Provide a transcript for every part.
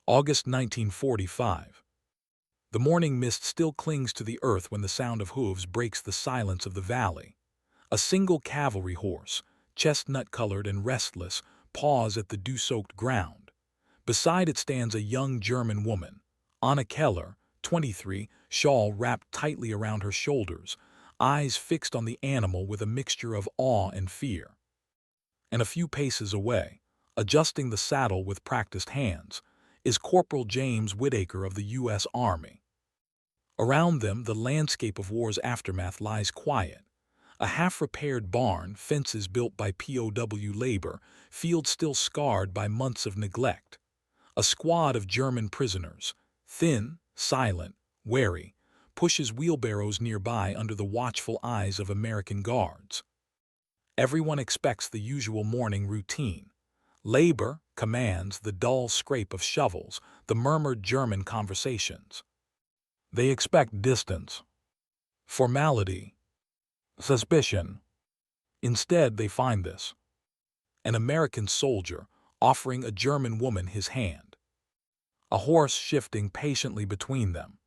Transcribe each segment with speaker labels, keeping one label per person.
Speaker 1: August 1945. The morning mist still clings to the earth when the sound of hooves breaks the silence of the valley. A single cavalry horse, chestnut-colored and restless, paws at the dew-soaked ground. Beside it stands a young German woman, Anna Keller, 23, shawl wrapped tightly around her shoulders, eyes fixed on the animal with a mixture of awe and fear. And a few paces away, adjusting the saddle with practiced hands, is Corporal James Whitaker of the U.S. Army. Around them, the landscape of war's aftermath lies quiet. A half-repaired barn, fences built by POW labor, fields still scarred by months of neglect. A squad of German prisoners, thin, silent, wary, pushes wheelbarrows nearby under the watchful eyes of American guards. Everyone expects the usual morning routine. Labor, commands, the dull scrape of shovels, the murmured German conversations. They expect distance, formality, suspicion. Instead, they find this: an American soldier offering a German woman his hand, a horse shifting patiently between them,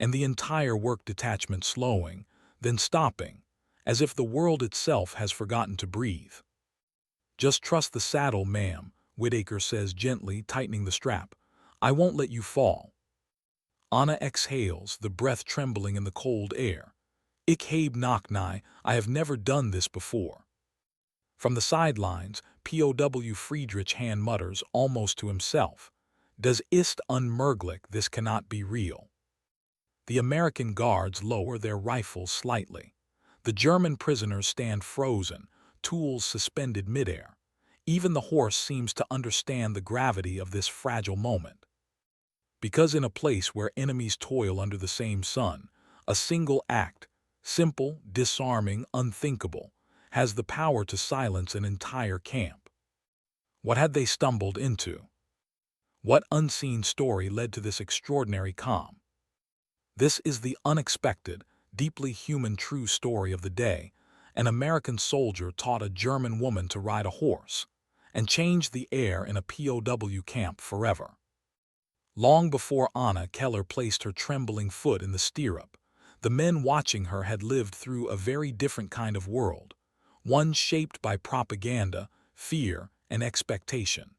Speaker 1: and the entire work detachment slowing, then stopping, as if the world itself has forgotten to breathe. "Just trust the saddle, ma'am," Whitaker says gently, tightening the strap. "I won't let you fall." Anna exhales, the breath trembling in the cold air. "Ich habe noch nie, I have never done this before." From the sidelines, POW Friedrich Hahn mutters, almost to himself, "Das ist unmöglich, this cannot be real." The American guards lower their rifles slightly. The German prisoners stand frozen, tools suspended midair. Even the horse seems to understand the gravity of this fragile moment. Because in a place where enemies toil under the same sun, a single act, simple, disarming, unthinkable, has the power to silence an entire camp. What had they stumbled into? What unseen story led to this extraordinary calm? This is the unexpected, deeply human true story of the day. An American soldier taught a German woman to ride a horse and changed the air in a POW camp forever. Long before Anna Keller placed her trembling foot in the stirrup, the men watching her had lived through a very different kind of world, one shaped by propaganda, fear, and expectation.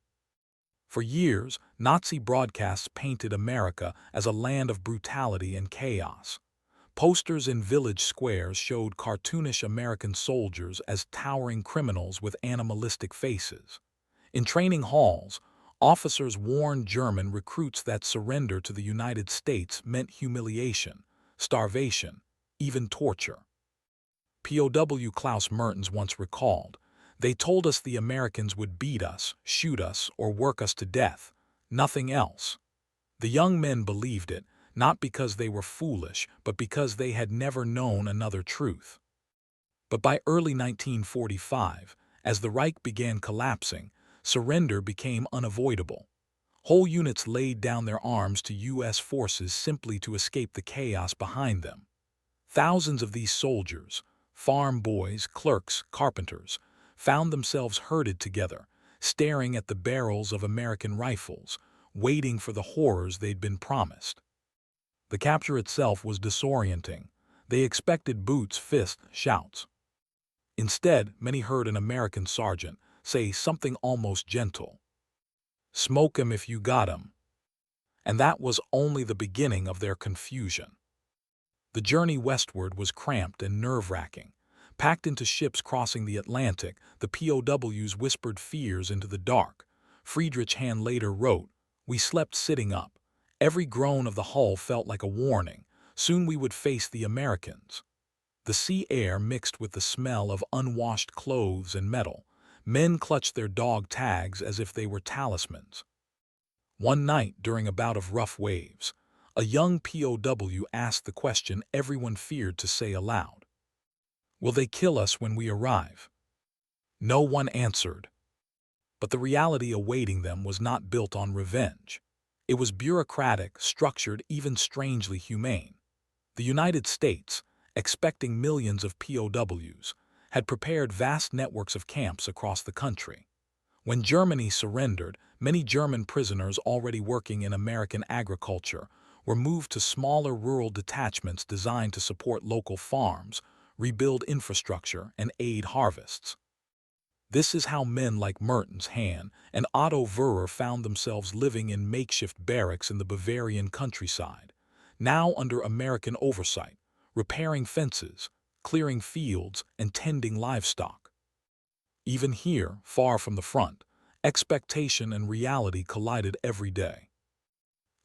Speaker 1: For years, Nazi broadcasts painted America as a land of brutality and chaos. Posters in village squares showed cartoonish American soldiers as towering criminals with animalistic faces. In training halls, officers warned German recruits that surrender to the United States meant humiliation, starvation, even torture. POW Klaus Mertens once recalled, "They told us the Americans would beat us, shoot us, or work us to death, nothing else." The young men believed it, not because they were foolish, but because they had never known another truth. But by early 1945, as the Reich began collapsing, surrender became unavoidable. Whole units laid down their arms to U.S. forces simply to escape the chaos behind them. Thousands of these soldiers, farm boys, clerks, carpenters, found themselves herded together, staring at the barrels of American rifles, waiting for the horrors they'd been promised. The capture itself was disorienting. They expected boots, fists, shouts. Instead, many heard an American sergeant say something almost gentle: "Smoke 'em if you got 'em." And that was only the beginning of their confusion. The journey westward was cramped and nerve-wracking. Packed into ships crossing the Atlantic, the POWs whispered fears into the dark. Friedrich Hahn later wrote, "We slept sitting up. Every groan of the hull felt like a warning. Soon we would face the Americans." The sea air mixed with the smell of unwashed clothes and metal. Men clutched their dog tags as if they were talismans. One night, during a bout of rough waves, a young POW asked the question everyone feared to say aloud: "Will they kill us when we arrive?" No one answered. But the reality awaiting them was not built on revenge. It was bureaucratic, structured, even strangely humane. The United States, expecting millions of POWs, had prepared vast networks of camps across the country. When Germany surrendered, many German prisoners already working in American agriculture were moved to smaller rural detachments designed to support local farms, rebuild infrastructure, and aid harvests. This is how men like Mertens, Hahn, and Otto Wöhrer found themselves living in makeshift barracks in the Bavarian countryside, now under American oversight, repairing fences, clearing fields, and tending livestock. Even here, far from the front, expectation and reality collided every day.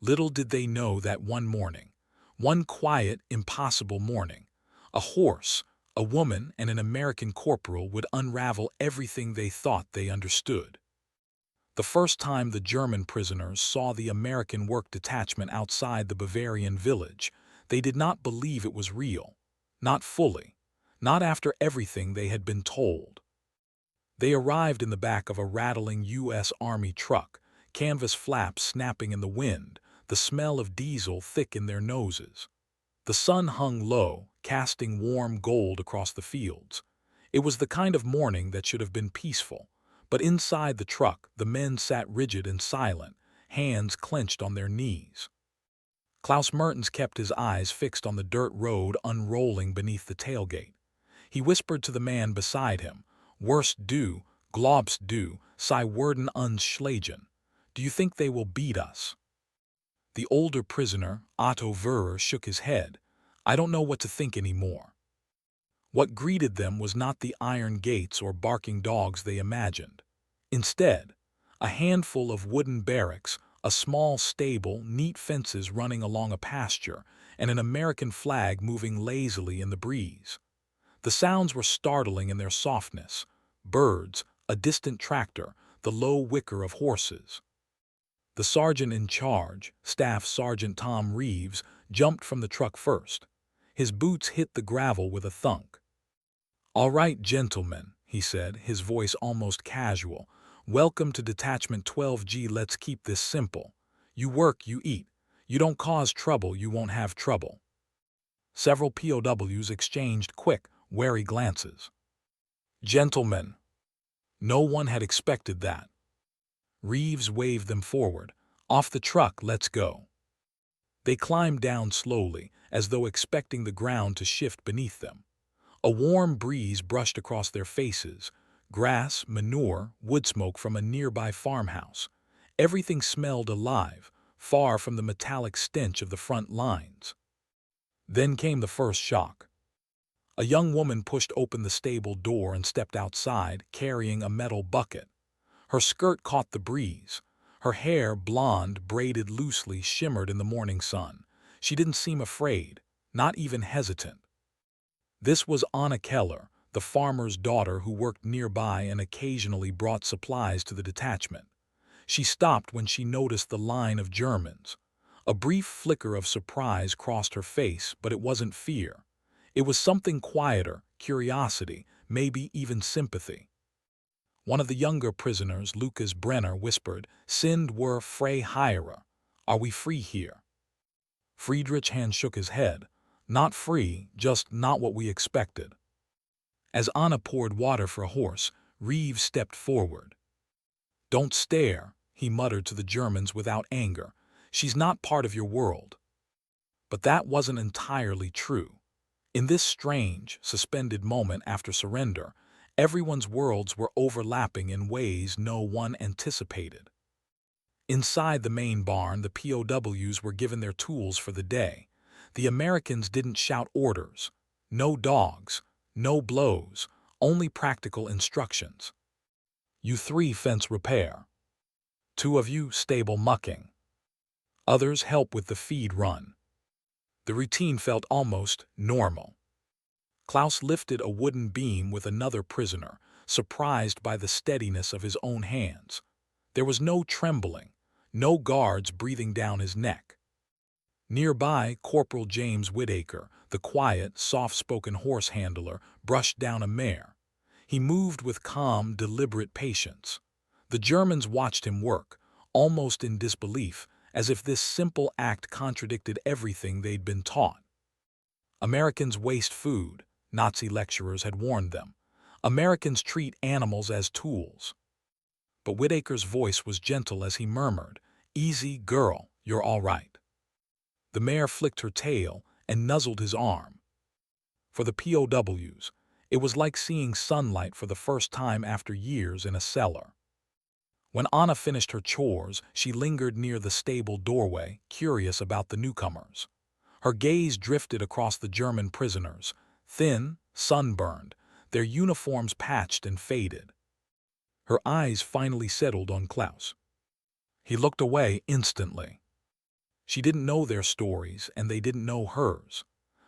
Speaker 1: Little did they know that one morning, one quiet, impossible morning, a horse, a woman, and an American corporal would unravel everything they thought they understood. The first time the German prisoners saw the American work detachment outside the Bavarian village, they did not believe it was real. Not fully. Not after everything they had been told. They arrived in the back of a rattling U.S. Army truck, canvas flaps snapping in the wind, the smell of diesel thick in their noses. The sun hung low, casting warm gold across the fields. It was the kind of morning that should have been peaceful, but inside the truck the men sat rigid and silent, hands clenched on their knees. Klaus Mertens kept his eyes fixed on the dirt road unrolling beneath the tailgate. He whispered to the man beside him, "Worst du, glaubst du, sie werden uns schlagen. Do you think they will beat us?" The older prisoner, Otto Wöhrer, shook his head. "I don't know what to think anymore." What greeted them was not the iron gates or barking dogs they imagined. Instead, a handful of wooden barracks, a small stable, neat fences running along a pasture, and an American flag moving lazily in the breeze. The sounds were startling in their softness. Birds, a distant tractor, the low whicker of horses. The sergeant in charge, Staff Sergeant Tom Reeves, jumped from the truck first. His boots hit the gravel with a thunk. "All right, gentlemen," he said, his voice almost casual. "Welcome to Detachment 12G. Let's keep this simple. You work, you eat. You don't cause trouble, you won't have trouble." Several POWs exchanged quick, wary glances. "Gentlemen." No one had expected that. Reeves waved them forward. "Off the truck, let's go." They climbed down slowly, as though expecting the ground to shift beneath them. A warm breeze brushed across their faces. Grass, manure, wood smoke from a nearby farmhouse. Everything smelled alive, far from the metallic stench of the front lines. Then came the first shock. A young woman pushed open the stable door and stepped outside, carrying a metal bucket. Her skirt caught the breeze. Her hair, blonde, braided loosely, shimmered in the morning sun. She didn't seem afraid, not even hesitant. This was Anna Keller, the farmer's daughter who worked nearby and occasionally brought supplies to the detachment. She stopped when she noticed the line of Germans. A brief flicker of surprise crossed her face, but it wasn't fear. It was something quieter, curiosity, maybe even sympathy. One of the younger prisoners, Lucas Brenner, whispered, "Sind wir frei hier? Are we free here?" Friedrich Hahn shook his head. "Not free, just not what we expected." As Anna poured water for a horse, Reeves stepped forward. "Don't stare," he muttered to the Germans without anger. "She's not part of your world." But that wasn't entirely true. In this strange, suspended moment after surrender, everyone's worlds were overlapping in ways no one anticipated. Inside the main barn, the POWs were given their tools for the day. The Americans didn't shout orders. No dogs, no blows, only practical instructions. "You three fence repair. 2 of you stable mucking. Others help with the feed run." The routine felt almost normal. Klaus lifted a wooden beam with another prisoner, surprised by the steadiness of his own hands. There was no trembling, no guards breathing down his neck. Nearby, Corporal James Whitaker, the quiet, soft-spoken horse handler, brushed down a mare. He moved with calm, deliberate patience. The Germans watched him work, almost in disbelief, as if this simple act contradicted everything they'd been taught. Americans waste food, Nazi lecturers had warned them. Americans treat animals as tools. but Whitaker's voice was gentle as he murmured, "Easy, girl, you're all right." The mare flicked her tail and nuzzled his arm. For the POWs, it was like seeing sunlight for the first time after years in a cellar. When Anna finished her chores, she lingered near the stable doorway, curious about the newcomers. Her gaze drifted across the German prisoners, thin, sunburned, their uniforms patched and faded. Her eyes finally settled on Klaus. He looked away instantly. She didn't know their stories, and they didn't know hers.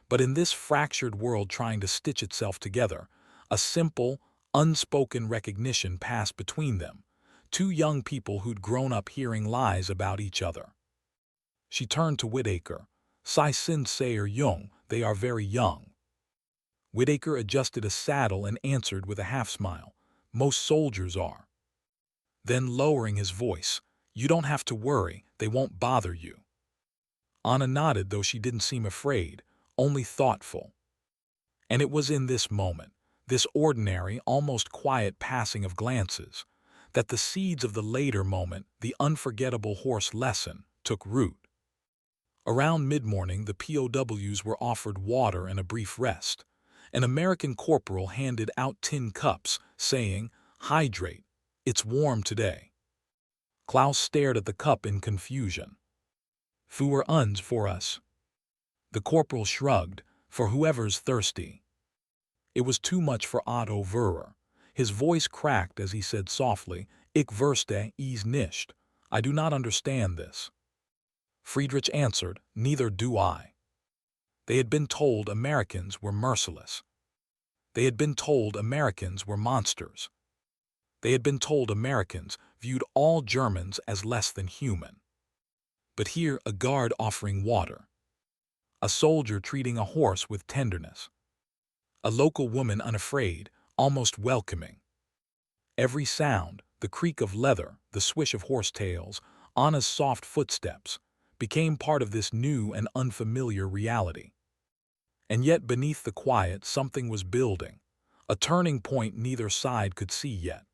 Speaker 1: But in this fractured world trying to stitch itself together, a simple, unspoken recognition passed between them, two young people who'd grown up hearing lies about each other. She turned to Whitaker. "Sie sind sehr jung, they are very young." Whitaker adjusted a saddle and answered with a half-smile, "Most soldiers are." Then, lowering his voice, "You don't have to worry, they won't bother you." Anna nodded, though she didn't seem afraid, only thoughtful. And it was in this moment, this ordinary, almost quiet passing of glances, that the seeds of the later moment, the unforgettable horse lesson, took root. Around mid-morning, the POWs were offered water and a brief rest. An American corporal handed out tin cups, saying, "Hydrate, it's warm today." Klaus stared at the cup in confusion. "Für uns, for us." The corporal shrugged, "For whoever's thirsty." It was too much for Otto Verrer. His voice cracked as he said softly, "Ich verstehe es nicht. I do not understand this." Friedrich answered, "Neither do I." They had been told Americans were merciless. They had been told Americans were monsters. They had been told Americans viewed all Germans as less than human. But here a guard offering water. A soldier treating a horse with tenderness. A local woman unafraid, almost welcoming. Every sound, the creak of leather, the swish of horsetails, Anna's soft footsteps, became part of this new and unfamiliar reality. And yet beneath the quiet something was building, a turning point neither side could see yet,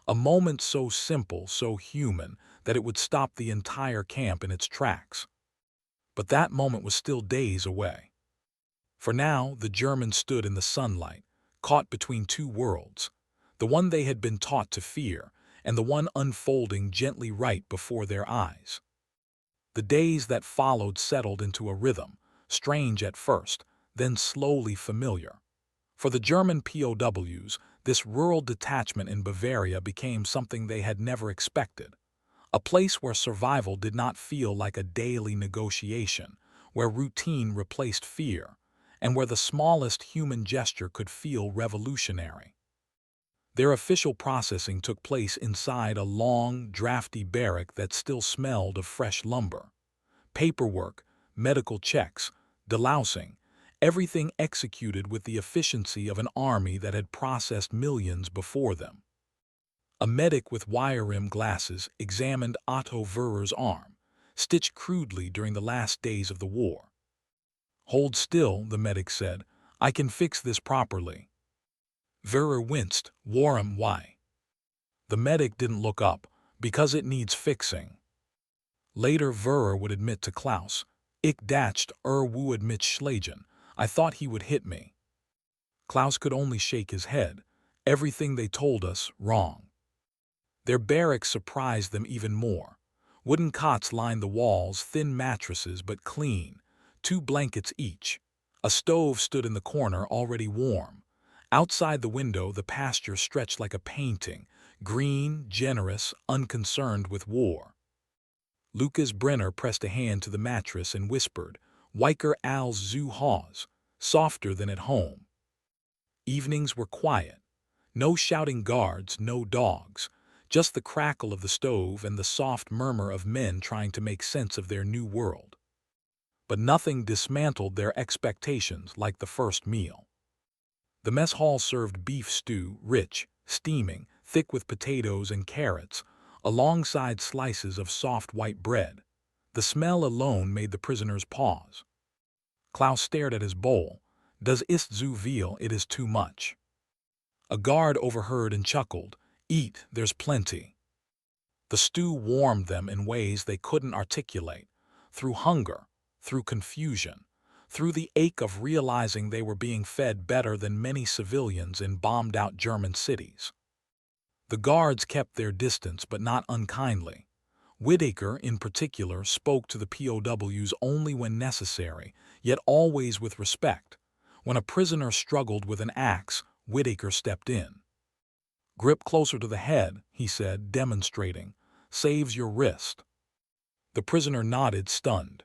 Speaker 1: a moment so simple, so human, that it would stop the entire camp in its tracks. But that moment was still days away. For now the Germans stood in the sunlight, caught between two worlds, the one they had been taught to fear, and the one unfolding gently right before their eyes. The days that followed settled into a rhythm, strange at first, then slowly familiar. For the German POWs, this rural detachment in Bavaria became something they had never expected. A place where survival did not feel like a daily negotiation, where routine replaced fear, and where the smallest human gesture could feel revolutionary. Their official processing took place inside a long, drafty barrack that still smelled of fresh lumber. Paperwork, medical checks, delousing, everything executed with the efficiency of an army that had processed millions before them. A medic with wire-rimmed glasses examined Otto Verrer's arm, stitched crudely during the last days of the war. "Hold still," the medic said. "I can fix this properly." Verrer winced. "Warm, why?" The medic didn't look up. "Because it needs fixing." Later Verrer would admit to Klaus, "Ich dachte would mit schlagen. I thought he would hit me." Klaus could only shake his head. "Everything they told us, wrong." Their barracks surprised them even more. Wooden cots lined the walls, thin mattresses but clean, 2 blankets each. A stove stood in the corner, already warm. Outside the window, the pasture stretched like a painting, green, generous, unconcerned with war. Lucas Brenner pressed a hand to the mattress and whispered, "Whitaker als zu Hause, softer than at home." Evenings were quiet. No shouting guards, no dogs, just the crackle of the stove and the soft murmur of men trying to make sense of their new world. But nothing dismantled their expectations like the first meal. The mess hall served beef stew, rich, steaming, thick with potatoes and carrots, alongside slices of soft white bread. The smell alone made the prisoners pause. Klaus stared at his bowl. "Das ist zu viel, it is too much." A guard overheard and chuckled, "Eat, there's plenty." The stew warmed them in ways they couldn't articulate, through hunger, through confusion, through the ache of realizing they were being fed better than many civilians in bombed-out German cities. The guards kept their distance, but not unkindly. Whitaker, in particular, spoke to the POWs only when necessary, yet always with respect. When a prisoner struggled with an axe, Whitaker stepped in. "Grip closer to the head," he said, demonstrating. "Saves your wrist." The prisoner nodded, stunned.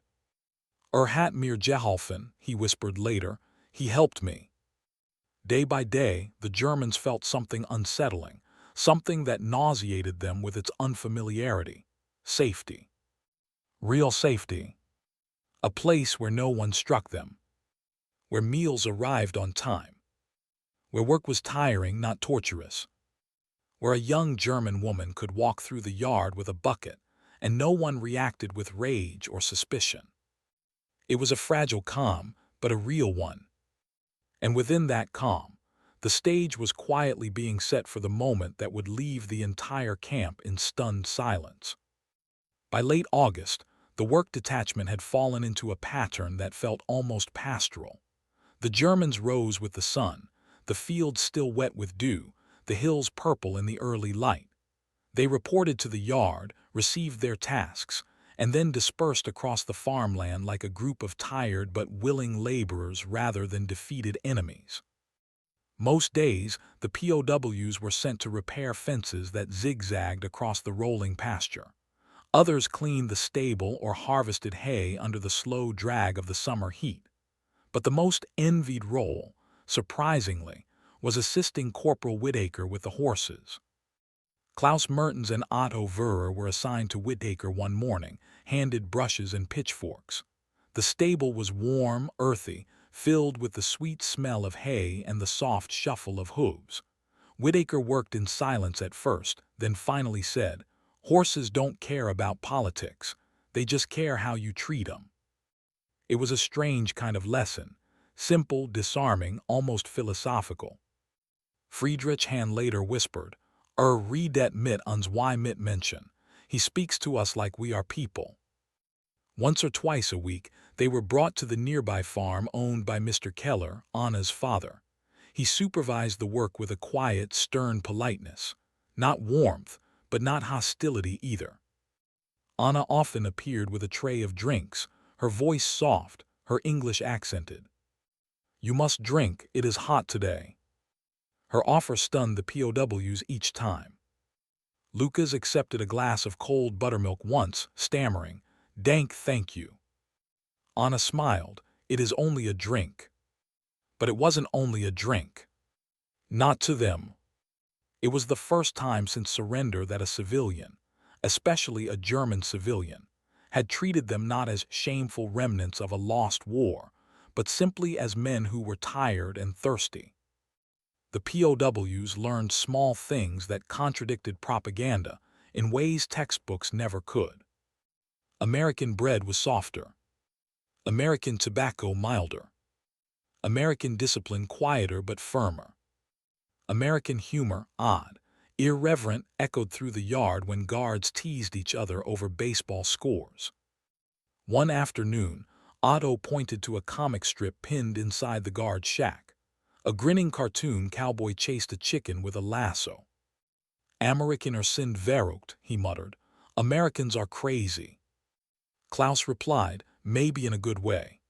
Speaker 1: Hat mir geholfen," he whispered later. "He helped me." Day by day, the Germans felt something unsettling, something that nauseated them with its unfamiliarity. Safety. Real safety. A place where no one struck them. Where meals arrived on time. Where work was tiring, not torturous. Where a young German woman could walk through the yard with a bucket, and no one reacted with rage or suspicion. It was a fragile calm, but a real one. And within that calm, the stage was quietly being set for the moment that would leave the entire camp in stunned silence. By late August, the work detachment had fallen into a pattern that felt almost pastoral. The Germans rose with the sun, the fields still wet with dew, the hills purple in the early light. They reported to the yard, received their tasks, and then dispersed across the farmland like a group of tired but willing laborers rather than defeated enemies. Most days, the POWs were sent to repair fences that zigzagged across the rolling pasture. Others cleaned the stable or harvested hay under the slow drag of the summer heat. But the most envied role, surprisingly, was assisting Corporal Whitaker with the horses. Klaus Mertens and Otto Wehrer were assigned to Whitaker one morning, handed brushes and pitchforks. The stable was warm, earthy, filled with the sweet smell of hay and the soft shuffle of hooves. Whitaker worked in silence at first, then finally said, "Horses don't care about politics. They just care how you treat 'em." It was a strange kind of lesson, simple, disarming, almost philosophical. Friedrich Hahn later whispered, redet mit uns wie mit Menschen. He speaks to us like we are people." Once or twice a week, they were brought to the nearby farm owned by Mr. Keller, Anna's father. He supervised the work with a quiet, stern politeness. Not warmth, but not hostility either. Anna often appeared with a tray of drinks, her voice soft, her English accented. "You must drink, it is hot today." Her offer stunned the POWs each time. Lucas accepted a glass of cold buttermilk once, stammering, "Dank, thank you." Anna smiled, "It is only a drink." But it wasn't only a drink. Not to them. It was the first time since surrender that a civilian, especially a German civilian, had treated them not as shameful remnants of a lost war, but simply as men who were tired and thirsty. The POWs learned small things that contradicted propaganda in ways textbooks never could. American bread was softer. American tobacco milder. American discipline quieter but firmer. American humor odd, irreverent, echoed through the yard when guards teased each other over baseball scores. One afternoon, Otto pointed to a comic strip pinned inside the guard shack. A grinning cartoon cowboy chased a chicken with a lasso. "Amerikaner sind verrückt," he muttered. "Americans are crazy." Klaus replied, "Maybe in a good way."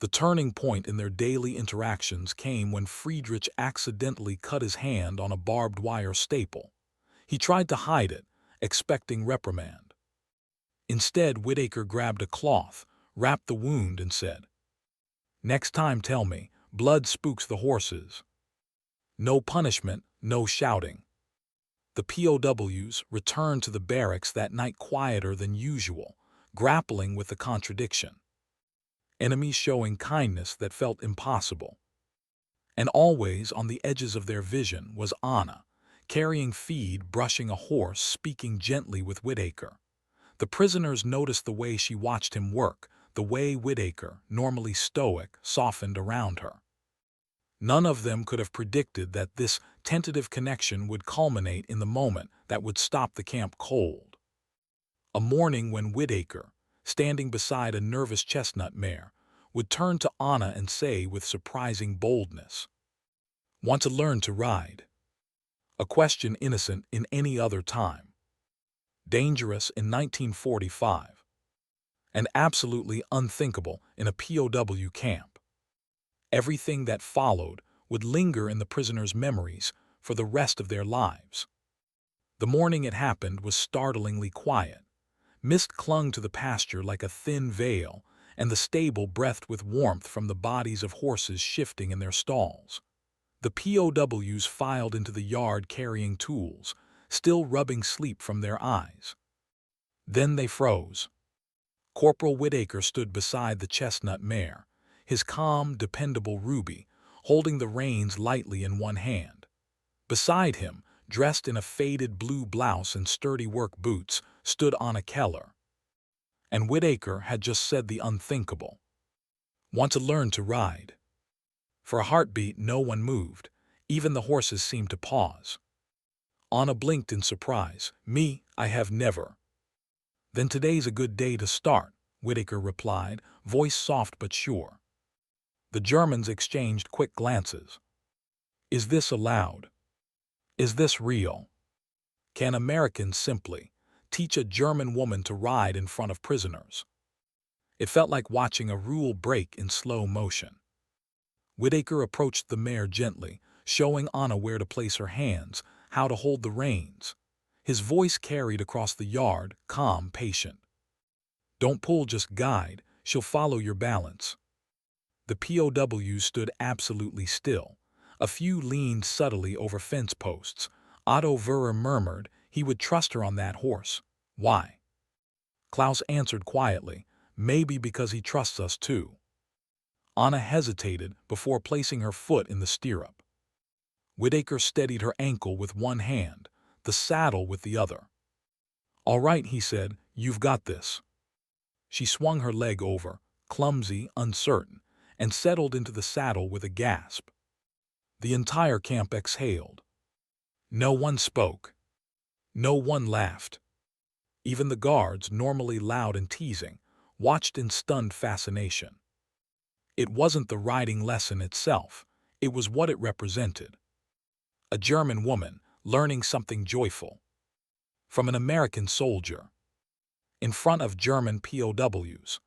Speaker 1: The turning point in their daily interactions came when Friedrich accidentally cut his hand on a barbed wire staple. He tried to hide it, expecting reprimand. Instead, Whitaker grabbed a cloth, wrapped the wound, and said, "Next time tell me, blood spooks the horses." No punishment, no shouting. The POWs returned to the barracks that night quieter than usual, grappling with the contradiction. Enemies showing kindness that felt impossible. And always on the edges of their vision was Anna, carrying feed, brushing a horse, speaking gently with Whitaker. The prisoners noticed the way she watched him work, the way Whitaker, normally stoic, softened around her. None of them could have predicted that this tentative connection would culminate in the moment that would stop the camp cold. A morning when Whitaker, standing beside a nervous chestnut mare, would turn to Anna and say with surprising boldness, "Want to learn to ride?" A question innocent in any other time, dangerous in 1945, and absolutely unthinkable in a POW camp. Everything that followed would linger in the prisoners' memories for the rest of their lives. The morning it happened was startlingly quiet. Mist clung to the pasture like a thin veil, and the stable breathed with warmth from the bodies of horses shifting in their stalls. The POWs filed into the yard carrying tools, still rubbing sleep from their eyes. Then they froze. Corporal Whitaker stood beside the chestnut mare, his calm, dependable Ruby, holding the reins lightly in one hand. Beside him, dressed in a faded blue blouse and sturdy work boots, stood Anna Keller. And Whitaker had just said the unthinkable. "Want to learn to ride?" For a heartbeat, no one moved. Even the horses seemed to pause. Anna blinked in surprise. "Me, I have never." "Then today's a good day to start," Whitaker replied, voice soft but sure. The Germans exchanged quick glances. Is this allowed? Is this real? Can Americans simply teach a German woman to ride in front of prisoners? It felt like watching a rule break in slow motion. Whitaker approached the mare gently, showing Anna where to place her hands, how to hold the reins. His voice carried across the yard, calm, patient. "Don't pull, just guide. She'll follow your balance." The POWs stood absolutely still. A few leaned subtly over fence posts. Otto Verrer murmured he would trust her on that horse. "Why?" Klaus answered quietly, "Maybe because he trusts us too." Anna hesitated before placing her foot in the stirrup. Whitaker steadied her ankle with one hand, the saddle with the other. "All right," he said, "you've got this." She swung her leg over, clumsy, uncertain, and settled into the saddle with a gasp. The entire camp exhaled. No one spoke. No one laughed. Even the guards, normally loud and teasing, watched in stunned fascination. It wasn't the riding lesson itself, it was what it represented. A German woman learning something joyful from an American soldier in front of German POWs.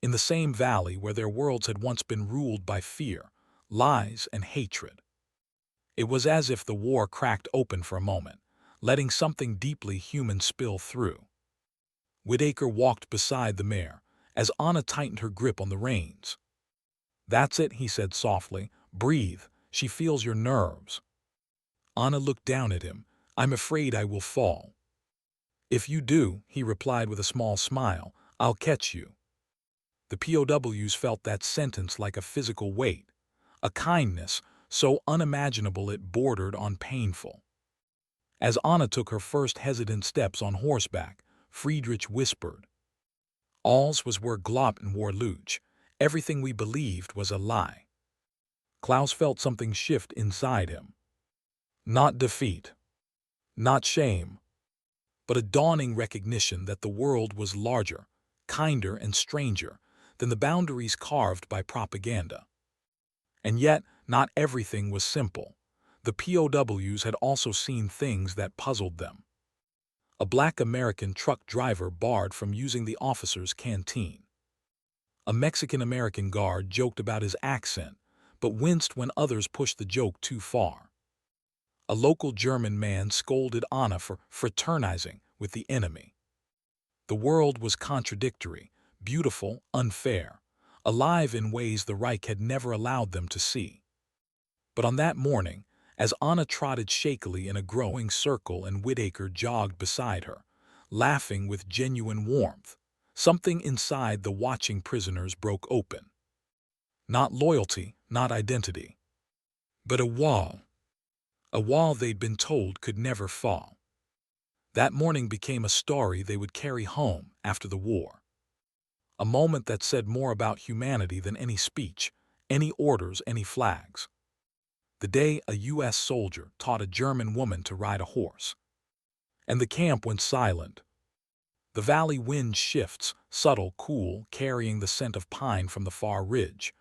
Speaker 1: In the same valley where their worlds had once been ruled by fear, lies, and hatred. It was as if the war cracked open for a moment, letting something deeply human spill through. Whitaker walked beside the mare, as Anna tightened her grip on the reins. "That's it," he said softly. "Breathe. She feels your nerves." Anna looked down at him. "I'm afraid I will fall." "If you do," he replied with a small smile, "I'll catch you." The POWs felt that sentence like a physical weight, a kindness so unimaginable it bordered on painful. As Anna took her first hesitant steps on horseback, Friedrich whispered, "Alls was were glaubten war Luch. Everything we believed was a lie." Klaus felt something shift inside him. Not defeat, not shame, but a dawning recognition that the world was larger, kinder, and stranger than the boundaries carved by propaganda. And yet, not everything was simple. The POWs had also seen things that puzzled them. A black American truck driver barred from using the officer's canteen. A Mexican-American guard joked about his accent, but winced when others pushed the joke too far. A local German man scolded Anna for fraternizing with the enemy. The world was contradictory, beautiful, unfair, alive in ways the Reich had never allowed them to see. But on that morning, as Anna trotted shakily in a growing circle and Whitaker jogged beside her, laughing with genuine warmth, something inside the watching prisoners broke open. Not loyalty, not identity, but a wall they'd been told could never fall. That morning became a story they would carry home after the war. A moment that said more about humanity than any speech, any orders, any flags. the day a U.S. soldier taught a German woman to ride a horse. And the camp went silent. The valley wind shifts, subtle, cool, carrying the scent of pine from the far ridge.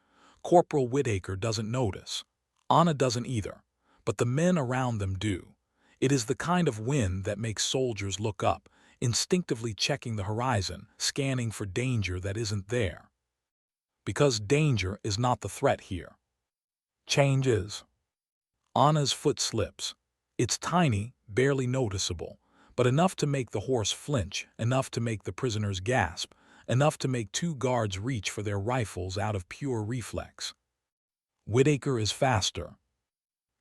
Speaker 1: Corporal Whitaker doesn't notice. Anna doesn't either, but the men around them do. It is the kind of wind that makes soldiers look up, instinctively checking the horizon, scanning for danger that isn't there. Because danger is not the threat here. Change is. Anna's foot slips. It's tiny, barely noticeable, but enough to make the horse flinch, enough to make the prisoners gasp, enough to make two guards reach for their rifles out of pure reflex. Whitaker is faster.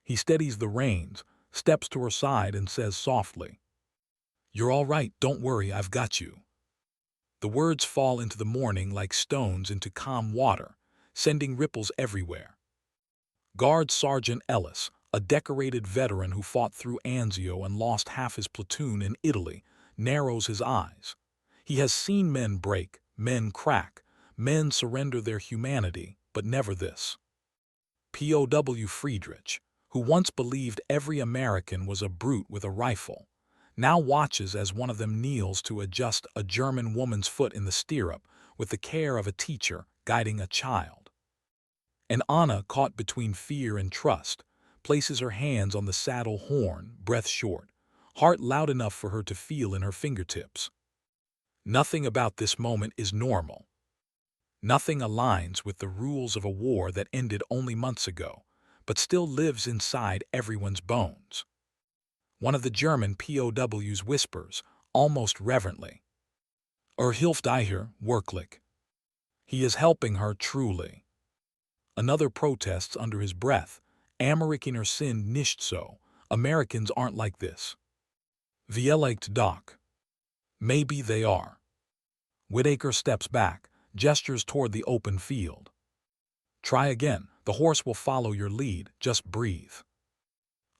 Speaker 1: He steadies the reins, steps to her side and says softly, "You're all right, don't worry, I've got you." The words fall into the morning like stones into calm water, sending ripples everywhere. Guard Sergeant Ellis, a decorated veteran who fought through Anzio and lost half his platoon in Italy, narrows his eyes. He has seen men break, men crack, men surrender their humanity, but never this. POW Friedrich, who once believed every American was a brute with a rifle, now watches as one of them kneels to adjust a German woman's foot in the stirrup with the care of a teacher guiding a child. And Anna, caught between fear and trust, places her hands on the saddle horn, breath short, heart loud enough for her to feel in her fingertips. Nothing about this moment is normal. Nothing aligns with the rules of a war that ended only months ago, but still lives inside everyone's bones. One of the German POWs whispers, almost reverently, hilft ihr wirklich." He is helping her truly. Another protests under his breath, "Amerikaner sind nicht so. Americans aren't like this." Vielleicht doch. Maybe they are. Whitaker steps back, gestures toward the open field. "Try again. The horse will follow your lead. Just breathe."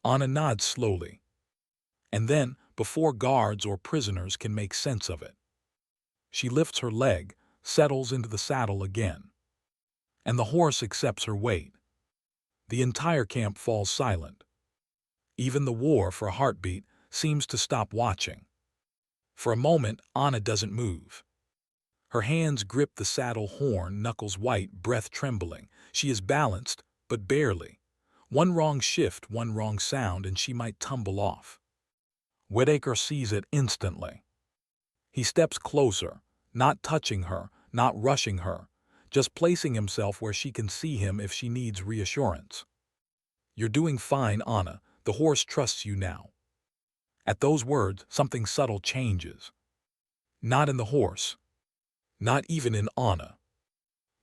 Speaker 1: Anna nods slowly. And then, before guards or prisoners can make sense of it, she lifts her leg, settles into the saddle again. And the horse accepts her weight. The entire camp falls silent. Even the war for a heartbeat seems to stop watching. For a moment, Anna doesn't move. Her hands grip the saddle horn, knuckles white, breath trembling. She is balanced, but barely. One wrong shift, one wrong sound, and she might tumble off. Whitaker sees it instantly. He steps closer, not touching her, not rushing her, just placing himself where she can see him if she needs reassurance. "You're doing fine, Anna. The horse trusts you now." At those words, something subtle changes. Not in the horse. Not even in Anna.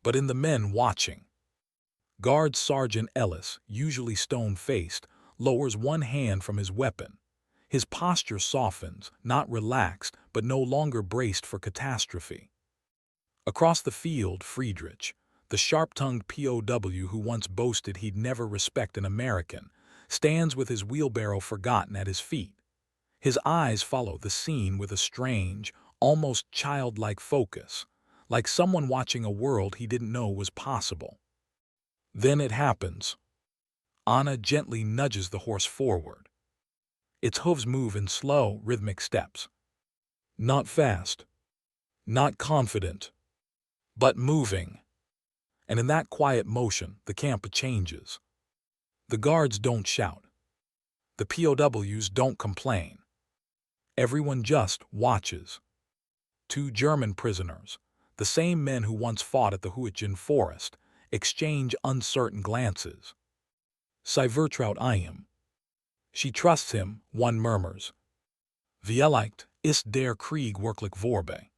Speaker 1: But in the men watching. Guard Sergeant Ellis, usually stone-faced, lowers one hand from his weapon. His posture softens, not relaxed, but no longer braced for catastrophe. Across the field, Friedrich, the sharp-tongued POW who once boasted he'd never respect an American, stands with his wheelbarrow forgotten at his feet. His eyes follow the scene with a strange, almost childlike focus, like someone watching a world he didn't know was possible. Then it happens. Anna gently nudges the horse forward. Its hooves move in slow, rhythmic steps. Not fast. Not confident. But moving. And in that quiet motion, the camp changes. The guards don't shout. The POWs don't complain. Everyone just watches. Two German prisoners, the same men who once fought at the Whitaker forest, exchange uncertain glances. "Sie vertraut ihm." She trusts him, one murmurs. "Vielleicht ist der Krieg wirklich vorbei."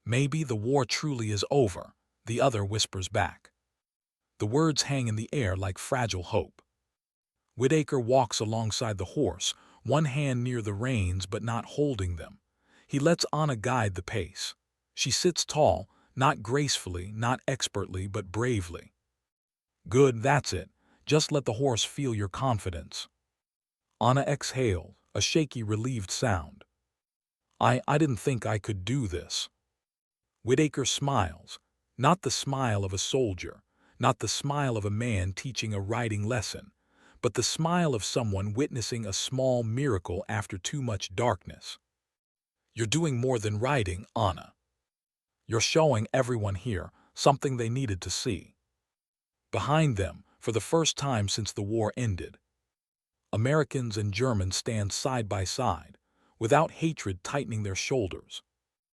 Speaker 1: Maybe the war truly is over, the other whispers back. The words hang in the air like fragile hope. Whitaker walks alongside the horse, one hand near the reins but not holding them. He lets Anna guide the pace. She sits tall, not gracefully, not expertly, but bravely. "Good, that's it. Just let the horse feel your confidence." Anna exhaled, a shaky, relieved sound. I didn't think I could do this." Whitaker smiles, not the smile of a soldier, not the smile of a man teaching a riding lesson, but the smile of someone witnessing a small miracle after too much darkness. You're doing more than writing, Anna. You're showing everyone here something they needed to see. Behind them, for the first time since the war ended, Americans and Germans stand side by side, without hatred tightening their shoulders,